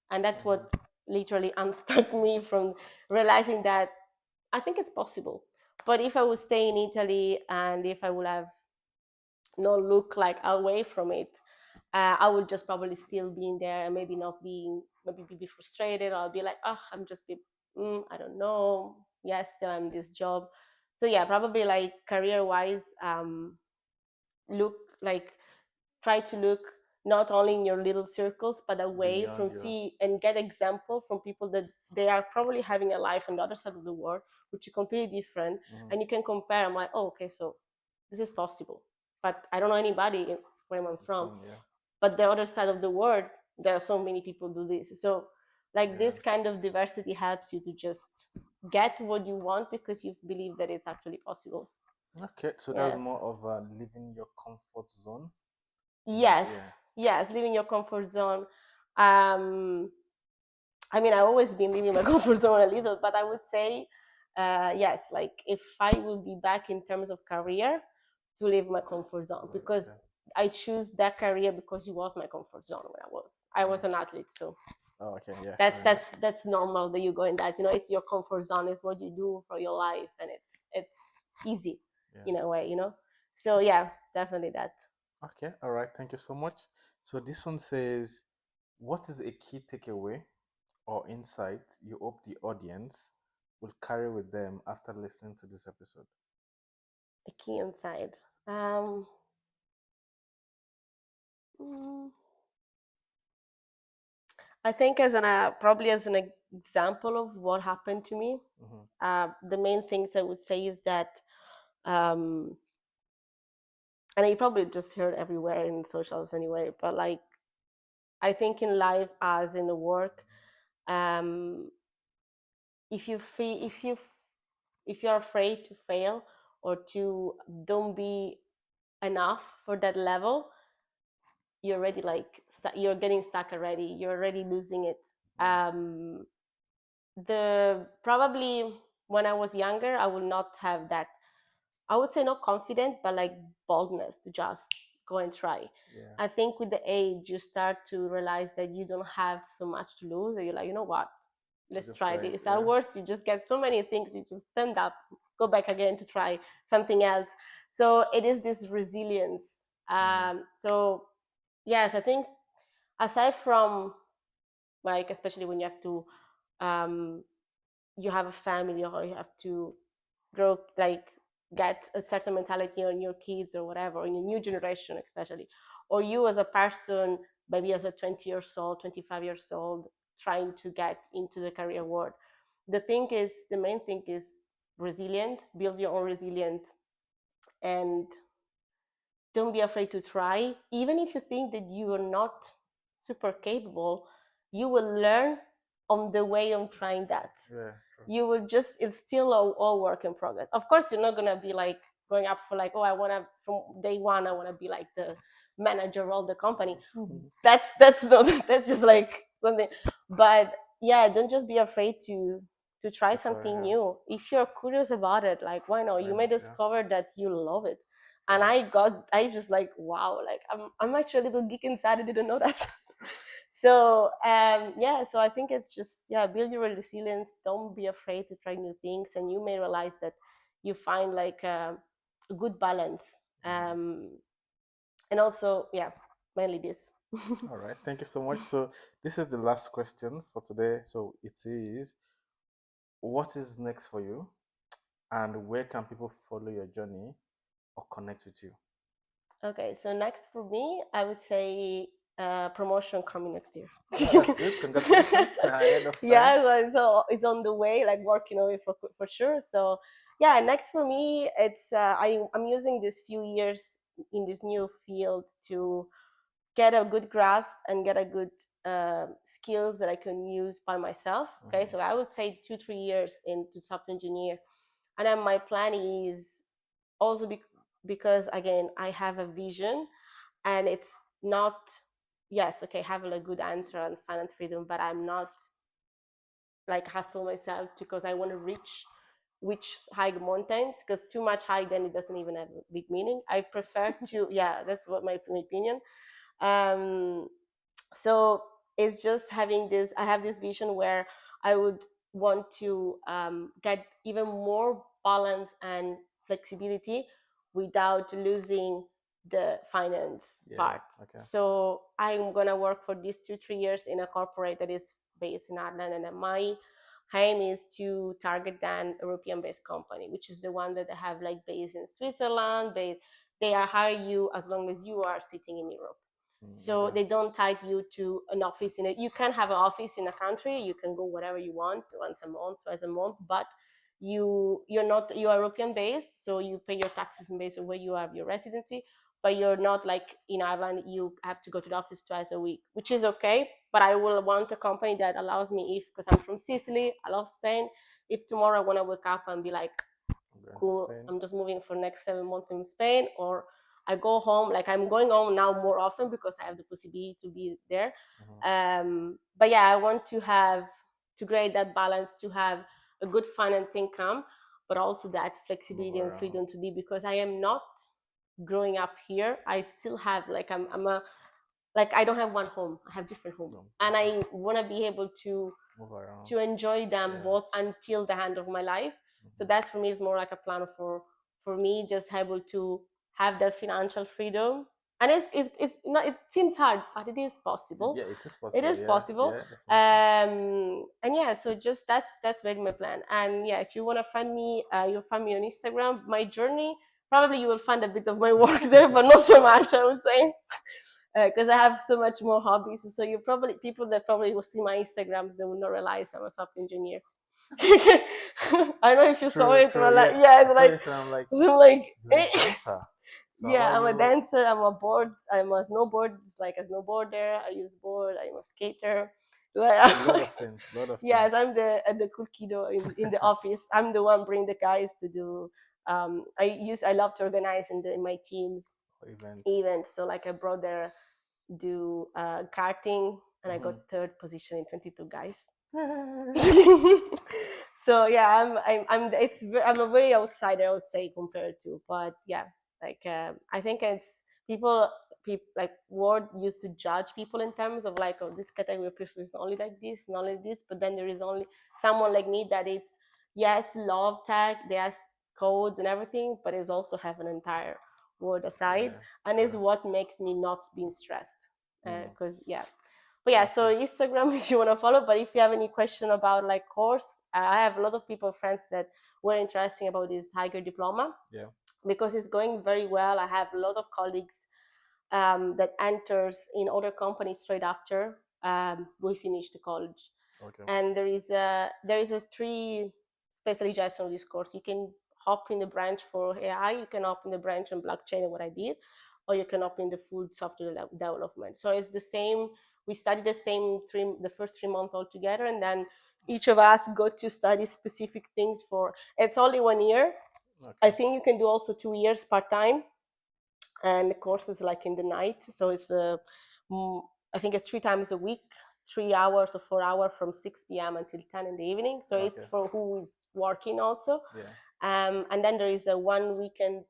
and that's what literally unstuck me from realizing that I think it's possible. But if I would stay in Italy and if I would have not look like away from it, I would just probably still be in there and maybe not being, maybe be frustrated, or I'll be like, oh, I'm just, I don't know. Yes, still I'm in this job. So yeah, probably like career wise, look like try to look not only in your little circles but away beyond from see and get example from people that they are probably having a life on the other side of the world which is completely different. And you can compare. I'm like, oh, okay, so this is possible, but I don't know anybody where I'm from. But the other side of the world, there are so many people do this. So like this kind of diversity helps you to just get what you want because you believe that it's actually possible. Okay, so that's more of leaving your comfort zone. Yes, yes, leaving your comfort zone. Um, I mean, I've always been leaving my comfort zone a little, but I would say, yes, like if I would be back in terms of career, to leave my comfort zone because I choose that career because it was my comfort zone when I was an athlete. So oh, okay, yeah, that's normal that you go in that. You know, it's your comfort zone. It's what you do for your life, and it's easy in a way. You know, so yeah, definitely that. Okay, all right. Thank you so much. So this one says, what is a key takeaway or insight you hope the audience will carry with them after listening to this episode? A key insight. Um, I think as probably as an example of what happened to me, the main things I would say is that, and you probably just heard everywhere in socials anyway, but like I think in life as in the work, if you feel if you're afraid to fail or to don't be enough for that level, you're already like you're getting stuck already. You're already losing it. The probably when I was younger, I would not have that. I would say not confident, but like boldness to just go and try. I think with the age, you start to realize that you don't have so much to lose. And you're like, you know what? Let's try this. At worst, you just get so many things. You just stand up, go back again to try something else. So it is this resilience. So yes, I think aside from like, especially when you have to, you have a family or you have to grow, like get a certain mentality on your kids or whatever, in your new generation especially, or you as a person, maybe as a 20 years old, 25 years old, trying to get into the career world. The main thing is resilience, build your own resilience, and don't be afraid to try. Even if you think that you are not super capable, you will learn on the way on trying that. You will just, it's still all work in progress. Of course, you're not going to be like going up for like, oh, I want to, from day one, I want to be like the manager role the company. Mhm. That's not that's just like something. But yeah, don't just be afraid to try To try, something yeah. new. If you're curious about it, like why not? Why You may not? Yeah. discover that you love it. And Yeah. I just like wow, like I'm actually a little geek inside. I didn't know that. So yeah, so I think it's just yeah, build your resilience. Don't be afraid to try new things, and you may realize that you find like a good balance. Mhm. And also yeah, mainly this. All right. Thank you so much. So this is the last question for today. So it is, what is next for you, and where can people follow your journey or connect with you? Okay, so next for me, I would say promotion coming next year. Oh, that's good. Congratulations ahead of time. Yeah, so it's on the way, like working on it for sure. So yeah, next for me, it's I'm using this few years in this new field to get a good grasp and get a good skills that I can use by myself. Okay, Mhm. so I would say 2 3 years into software engineer, and then my plan is also because again I have a vision, and it's not yes okay having a good answer on finance freedom, but I'm not like hustle myself because I want to reach high mountains, because too much high then it doesn't even have a big meaning. I prefer to yeah, that's what my opinion. um so it's just having this, I have this vision where I would want to get even more balance and flexibility without losing the finance Yeah. part. Okay. So I'm gonna work for these 2 3 years in a corporate that is based in Ireland, and then my aim is to target an European based company, which is the one that they have like based in Switzerland. They are hire you as long as you are sitting in Europe. So Okay. they don't tie you to an office in it. You can have an office in a country. You can go wherever you want, once a month, twice a month. But you're not, you are European based, so you pay your taxes based on where you have your residency. But you're not like in Ireland. You have to go to the office twice a week, which is okay. But I will want a company that allows me, if because I'm from Sicily, I love Spain. If tomorrow I want to wake up and be like, I'm going to cool, Spain. I'm just moving for next 7 months in Spain, or I go home, like I'm going home now more often because I have the possibility to be there. Mhm. But yeah, I want to have to create that balance, to have a good finance income, but also that Move flexibility and around. freedom to be, because I am not growing up here. I still have like I'm a like I don't have one home. I have different home, No. and Okay. I want to be able Move around. to enjoy them Yeah. both until the end of my life. So Mhm. that's for me is more like a plan for me, just able to have that financial freedom. And it's not, it seems hard, but it is possible. Yeah, it is It possible. is Yeah. possible. Yeah, definitely. And yeah, so just that's really my plan. And yeah, if you want to find me, you'll find me on Instagram. My journey, probably you will find a bit of my work there, but not so much, I would say, because I have so much more hobbies. So you probably, people that probably will see my Instagrams, they will not realize I'm a software engineer. I don't know if you saw True, it, true. but like Yeah. yeah, I it's saw like Instagram. I'm like, so I'm like you're a dancer. So how yeah, are I'm a you? dancer, I'm a board, I'm a snowboard, it's like a snowboarder, I use board, I'm a skater. A lot Like, of things. A lot of yes, things. I'm the cool kiddo in the office. I'm the one bring the guys to do. I love to organize in my teams Events. events. So like I brought there do karting, and I got Hmm. third position in 22 guys. Yeah. So yeah, I'm a very outsider, I would say, compared to, but yeah, like I think it's people like world used to judge people in terms of like, oh, this category of person is only like this, not like this, but then there is only someone like me that it's yes, love tech, yes, code and everything, but it's also have an entire world aside, Yeah. and is True. what makes me not being stressed, Mm. because yeah. But yeah, so Okay. Instagram if you want to follow. But if you have any question about like course, I have a lot of people, friends that were interested about this higher diploma, Yeah. because it's going very well. I have a lot of colleagues that enters in other companies straight after we finish the college. Okay. And there is a three specialization of this course. You can hop in the branch for AI, you can hop in the branch on blockchain, what I did, or you can hop in the full software development. So it's the same. We study the first 3 months all together, and then each of us go to study specific things for. It's only 1 year. I Okay. think you can do also 2 years part time, and the course is like in the night, so it's mm, I think it's 3 times a week, 3 hours or 4 hours from 6 p.m. until 10 in the evening. So Okay. it's for who is working also. Yeah. And then there is a one weekend,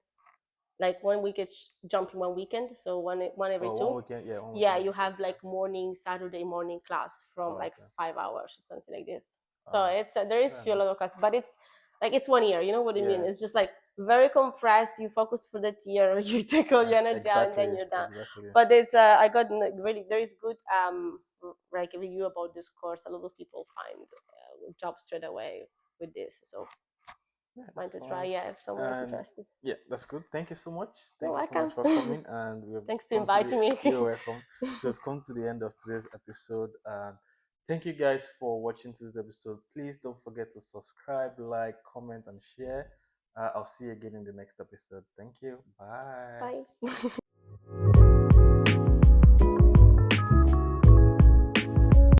like 1 week it's jumping 1 weekend, so one every Oh, one two. weekend. Yeah, one Yeah, weekend. you have like morning Saturday morning class from Oh, like okay. 5 hours or something like this. So Oh, it's there is fair few enough. lot of classes, but it's like it's 1 year. You know what I mean? Yeah. It's just like very compressed. You focus for that year, you take all your energy out, and then Exactly. you're done. Exactly. But it's I got really there is good like review about this course. A lot of people find jobs straight away with this, so Yeah, mind that's to try. fine. Yeah, if someone is And interested. yeah, that's good. Thank you so much. You're Thank you so much welcome. for coming. And we've Thanks to come to the. inviting me. You're welcome. So we've come to the end of today's episode. And thank you guys for watching today's episode. Please don't forget to subscribe, like, comment, and share. I'll see you again in the next episode. Thank you. Bye. Bye.